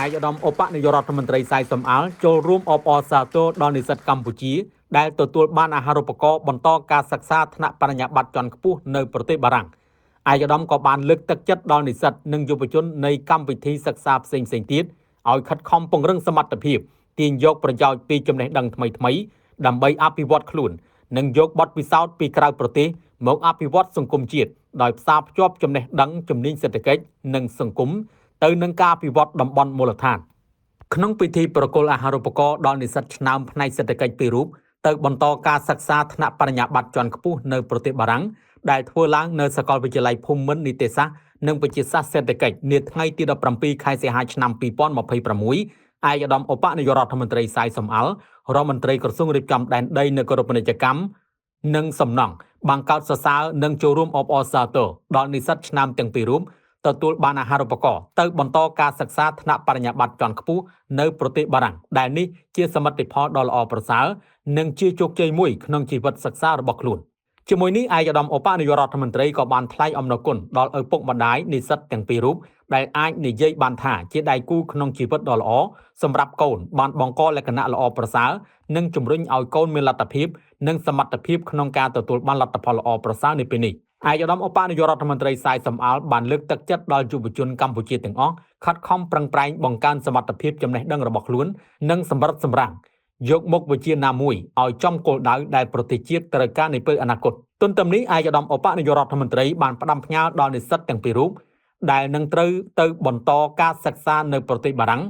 អាយឧត្តមឧបនាយករដ្ឋមន្ត្រីសៃសំអាល់ចូលរួមអបអរសាទរដល់និស្សិតកម្ពុជាដែលទទួលបានអាហារូបករណ៍បន្តការសិក្សាថ្នាក់បរិញ្ញាបត្រជាន់ខ្ពស់នៅប្រទេសបារាំងអាយឧត្តមក៏បានលើកទឹកចិត្តដល់និស្សិតនិងយុវជននៃកម្មវិធីសិក្សាផ្សេងៗទៀតឲ្យខិតខំពង្រឹងសមត្ថភាពទាញយកប្រយោជន៍ពីចំណេះដឹងថ្មីៗដើម្បីអភិវឌ្ឍខ្លួននិងយកបទពិសោធន៍ពីក្រៅប្រទេសមកអភិវឌ្ឍសង្គមជាតិដោយផ្សារភ្ជាប់ចំណេះដឹងជំនាញសេដ្ឋកិច្ចនិងសង្គមទៅនឹងការអភិវឌ្ឍតំបន់មូលដ្ឋានក្នុងពិធីប្រគល់អាហារូបករណ៍ដល់និស្សិតឆ្នើមផ្នែកសេដ្ឋកិច្ចពីររូបទៅបន្តការសិក្សាថ្នាក់បរិញ្ញាបត្រជាន់ខ្ពស់នៅប្រទេសបារាំងដែលធ្វើឡើងនៅសាកលវិទ្យាល័យភូមិន្ទនីតិសាស្ត្រនិងវិទ្យាសាស្ត្រសេដ្ឋកិច្ចនាថ្ងៃទី17ខែសីហាឆ្នាំ2026អាយឧត្តមឧបនាយករដ្ឋមន្ត្រីសៃសំអាល់រដ្ឋមន្ត្រីក្រសួងរៀបចំដែនដីនគរពាណិជ្ជកម្មនិងសំណង់បានកោតសរសើរនិងចូលរួមអបអរសាទរដល់និស្សិតឆ្នើមទាំងពីររូបទទួលបានអាហារូបករណ៍ទៅបន្តការសិក្សាថ្នាក់បរិញ្ញាបត្រជាន់ខ្ពស់នៅប្រទេសបារាំងដែលនេះជាសមិទ្ធផលដ៏ល្អប្រសើរនិងជាជោគជ័យមួយក្នុងជីវិតសិក្សារបស់ខ្លួនជាមួយនេះអាយឧត្តមឧបនាយករដ្ឋមន្ត្រីក៏បានថ្លែងអំណរគុណដល់ឪពុកម្ដាយនិស្សិតទាំងពីររូបដែលអាចនិយាយបានថាជាដៃគូក្នុងជីវិតដ៏ល្អសម្រាប់កូនបានបង្កលក្ខណៈល្អប្រសើរនិងជំរុញឲ្យកូនមានលទ្ធភាពនិងសមត្ថភាពក្នុងការទទួលបានលទ្ធផលល្អប្រសើរនៅពេលនេះអាយឧត្តមឧបនាយករដ្ឋមន្ត្រីសៃសំអាល់បានលើកទឹកចិត្តដល់យុវជនកម្ពុជាទាំងអស់ខិតខំប្រឹងប្រែងបង្កើនសមត្ថភាពចំណេះដឹងរបស់ខ្លួននិងសម្រិតសម្រាំងយកមុខវិជ្ជាណាមួយឲ្យចំគោលដៅដែលប្រទេសជាតិត្រូវការនាពេលអនាគតទន្ទឹមនេះអាយឧត្តមឧបនាយករដ្ឋមន្ត្រីបានផ្ដាំផ្ញើដល់និស្សិតទាំងពីររូបដែលនឹងត្រូវទៅបន្តការសិក្សានៅប្រទេសបារាំង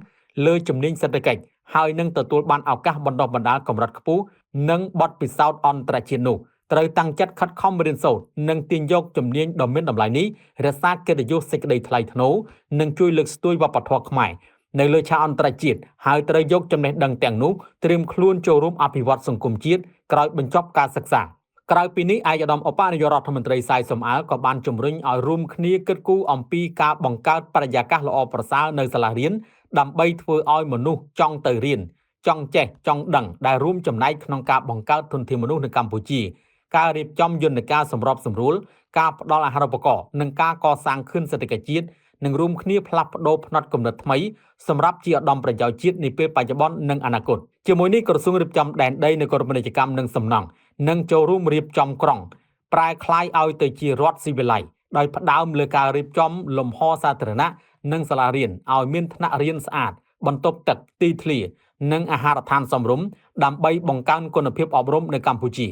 លើជំនាញសេដ្ឋកិច្ចហើយនឹងទទួលបានឱកាសបណ្ដុះបណ្ដាលកម្រិតខ្ពស់និងបទពិសោធន៍អន្តរជាតិនោះត្រូវតាំងចិត្តខិតខំរៀនសូត្រនិងទាញយកជំនាញដ៏មានតម្លៃនេះរក្សាកិត្តិយសសេចក្តីថ្លៃថ្នូរនិងជួយលើកស្ទួយវប្បធម៌ខ្មែរនៅលើឆាកអន្តរជាតិហើយត្រូវយកចំណេះដឹងទាំងនោះត្រៀមខ្លួនចូលរួមអភិវឌ្ឍសង្គមជាតិក្រោយបញ្ចប់ការសិក្សាក្រៅពីនេះអាយឧត្តមឧបនាយករដ្ឋមន្ត្រីសៃសំអាល់ក៏បានជំរុញឲ្យរួមគ្នាគិតគូរអំពីការបង្កើតបរិយាកាសល្អប្រសើរនៅសាលារៀនដើម្បីធ្វើឲ្យមនុស្សចង់ទៅរៀនចង់ចេះចង់ដឹងដែលរួមចំណែកក្នុងការបង្កើតធនធានមនុស្សនៅកម្ពុជាការរៀបចំយន្តការសម្របសម្រួលការផ្ដល់អាហារូបករណ៍និងការកសាងខឿនសេដ្ឋកិច្ចជាតិនឹងរួមគ្នាផ្លាស់ប្ដូរផ្នត់គំនិតថ្មីសម្រាប់ជាឧត្តមប្រយោជន៍ជាតិនាពេលបច្ចុប្បន្ននិងអនាគតជាមួយនេះក្រសួងរៀបចំដែនដីនគរពាណិជ្ជកម្មនិងសំណង់នឹងចូលរួមរៀបចំក្រុងប្រែក្លាយឲ្យទៅជារដ្ឋស៊ីវិល័យដោយផ្ដើមលើការរៀបចំលំហសាធារណៈនិងសាលារៀនឲ្យមានថ្នាក់រៀនស្អាតបន្ទប់ទឹកទីធ្លានិងអាហារដ្ឋានសមរម្យដើម្បីបង្កើនគុណភាពអប់រំនៅកម្ពុជា